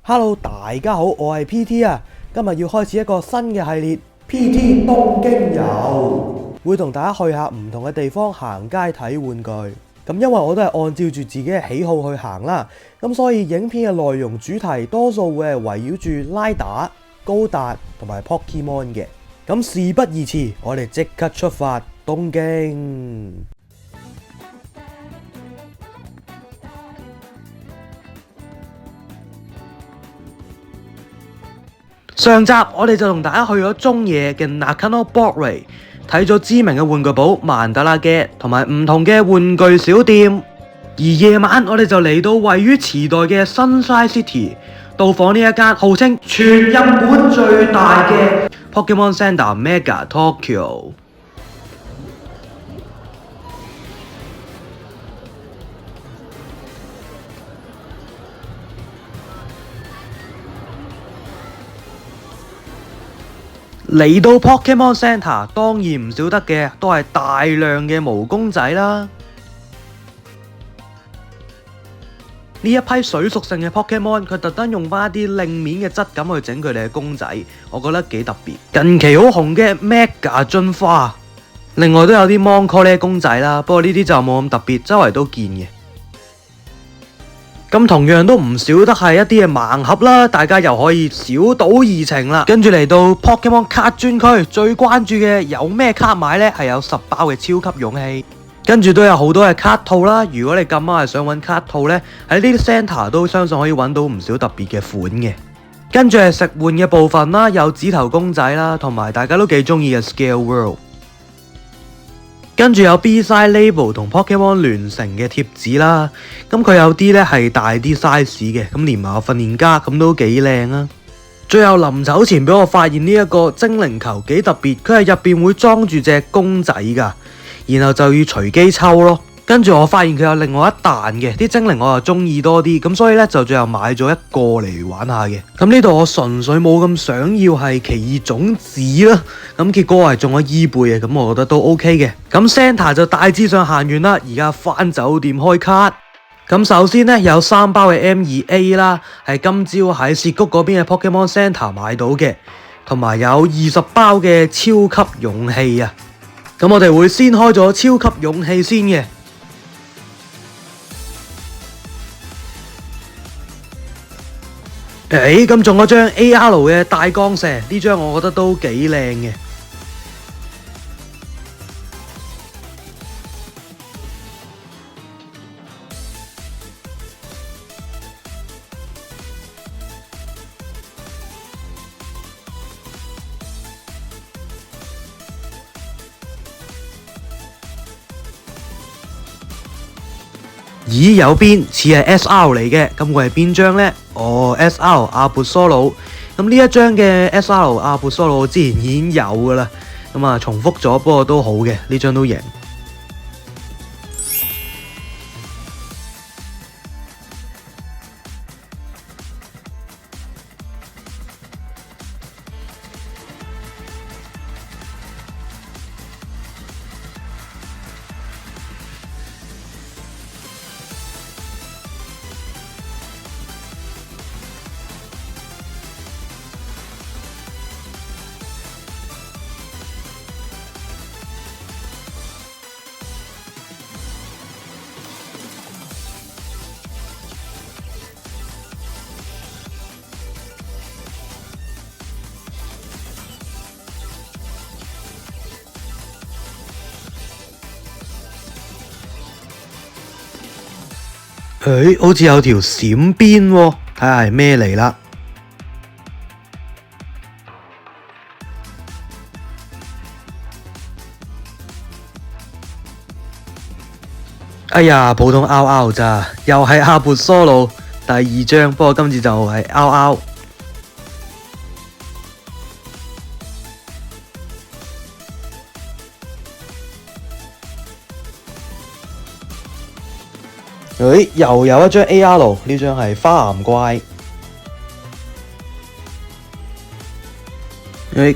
Hello，大家好，我係 PT 啊，今日要開始一個新嘅系列 PT 東京遊，會同大家去下唔同嘅地方行街睇玩具。咁因為我都係按照住自己嘅喜好去行啦，咁所以影片嘅內容主題多數會係圍繞住拉打、高達同埋 Pokemon 嘅。咁事不宜遲，我哋即刻出發東京。上集我哋就同大家去咗中野嘅 Nakano Broadway 睇咗知名嘅玩具鋪曼德拉嘅同埋唔同嘅玩具小店，而夜晚我哋就嚟到位於池袋嘅 Sunshine City， 到訪呢一間號稱全日本最大嘅 Pokemon Center Mega Tokyo。嚟到 Pokemon Center， 當然唔少得嘅都係大量嘅毛公仔啦。呢一批水屬性嘅 Pokemon， 佢特登用翻一啲靚面嘅質感去整佢哋嘅公仔，我覺得幾特別。近期好紅嘅 Mega 進化，另外都有啲 Mon-Call 公仔啦，不過呢啲就冇咁特別，周圍都見嘅。咁同樣都唔少得係一啲嘅盲盒啦，大家又可以小賭怡情啦。跟住嚟到 Pokemon 卡專區，最關注嘅有咩卡買呢？係有10包嘅超級勇氣，跟住都有好多嘅卡套啦。如果你咁啱係想揾卡套呢，喺呢啲 Center 都相信可以揾到唔少特別嘅款嘅。跟住係食玩嘅部分啦，有指頭公仔啦，同埋大家都幾中意嘅 Scale World。跟住有 B-Side Label 同 Pokemon 聯成嘅貼紙啦，咁佢有啲咧係大啲 size 嘅，咁連埋個訓練家咁都幾靚啊！最後臨走前俾我發現呢一個精靈球幾特別，佢係入邊會裝住隻公仔噶，然後就要隨機抽咯。跟住我發現佢有另外一彈嘅，啲精靈我又中意多啲，咁所以咧就最後買咗一個嚟玩下嘅。咁呢度我純粹冇咁想要係奇異種子啦，咁結果我係中咗伊貝嘅，咁我覺得都 OK 嘅。咁 Center 就大致上行完啦，而家返酒店開卡。咁首先呢，有3包嘅 M2A 啦，係今朝喺涉谷嗰邊嘅 Pokemon Center 買到嘅，同埋有20包嘅超級勇氣啊。咁我哋會先開咗超級勇氣先嘅。咁仲有張 AR 嘅大鋼蛇，呢張我覺得都幾靚嘅。咦，有邊似係 SR 嚟嘅，咁會係邊張呢？哦 ，SR 阿勃蘇魯，咁呢一張嘅 SR 阿勃蘇魯我之前已經有噶啦，咁啊重複咗，不過都好嘅，呢張都贏。好似有條閃邊喎，睇下係咩嚟啦。哎呀，普通 RR 咋，又係阿勃蘇魯第2張，不過今次就係 RR。又有一張 AR， 呢張係花岩怪。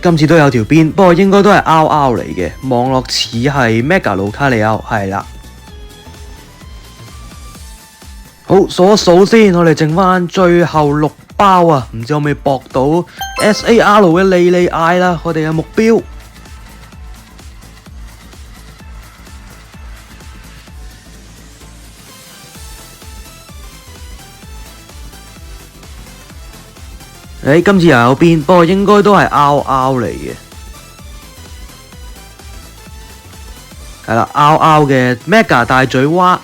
今次都有條邊，不過應該都係 RR 嚟嘅，望落似係 Mega 盧卡利奧，係啦。好，數一數先，我哋剩翻最後6包啊，唔知可唔可以博到 SAR 嘅莉莉艾啦，我哋嘅目標。今次又有變，不過應該都係 RR 嚟嘅。係啦，RR 嘅 Mega 大嘴蛙。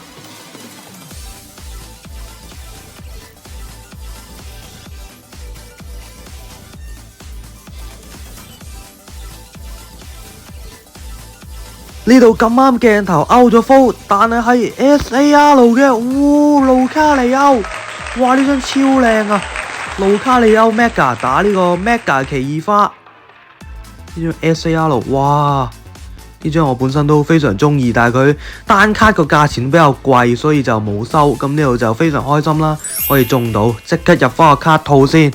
呢度咁啱鏡頭 out 咗 full， 但係 SAR 嘅，盧卡利歐，哇呢張超靚啊！盧卡利歐 Mega 打呢個 Mega 奇異花，呢張 SAR， 哇！呢張我本身都非常中意，但係佢單卡個價錢比較貴，所以就冇收。咁呢度就非常開心啦，可以中到，即刻入翻個卡套先。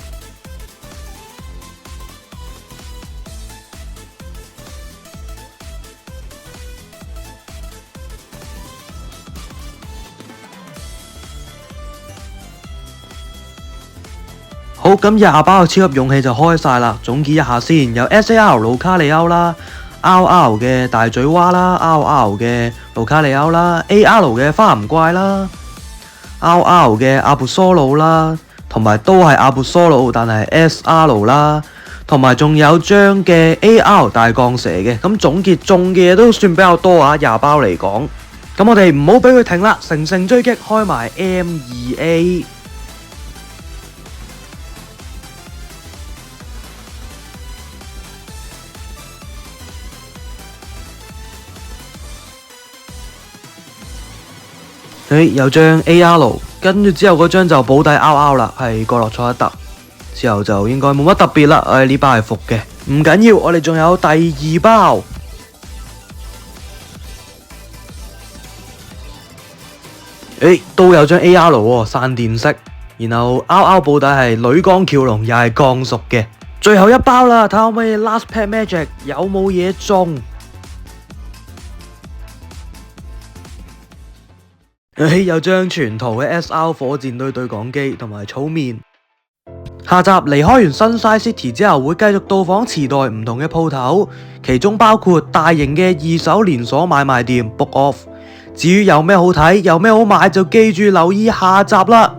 好，咁20包嘅超級勇氣就開晒啦。總結一下先，有 SAR 盧卡利歐啦。RR 嘅大嘴蛙啦 ，RR 嘅盧卡利歐啦 ，AR 嘅花唔怪啦 ，RR 嘅阿布蘇魯啦，同埋都係阿布蘇魯，但係 SR 啦，同埋仲有張嘅 AR 大鋼蛇嘅。咁總結中嘅嘢都算比較多啊，20包嚟講。咁我哋唔好俾佢停啦，乘勝追擊，開埋 M2A。有張 AR， 跟住之後嗰張就保底 RR 啦，係角落錯一突，之後就應該冇乜特別啦。呢包係伏嘅，唔緊要，我哋仲有第2包。都有張 AR 喎，散電式，然後 RR 保底係女鋼橋龍，又係鋼屬嘅。最後一包啦，睇下可唔可以 Last Pack Magic 有冇嘢中。有張全圖嘅 SR 火箭隊對講機同埋草面。下集離開完 Sunshine City 之後，會繼續到訪池袋唔同嘅鋪頭，其中包括大型嘅二手連鎖買賣店 Book Off。至於有咩好睇，有咩好買，就記住留意下集啦。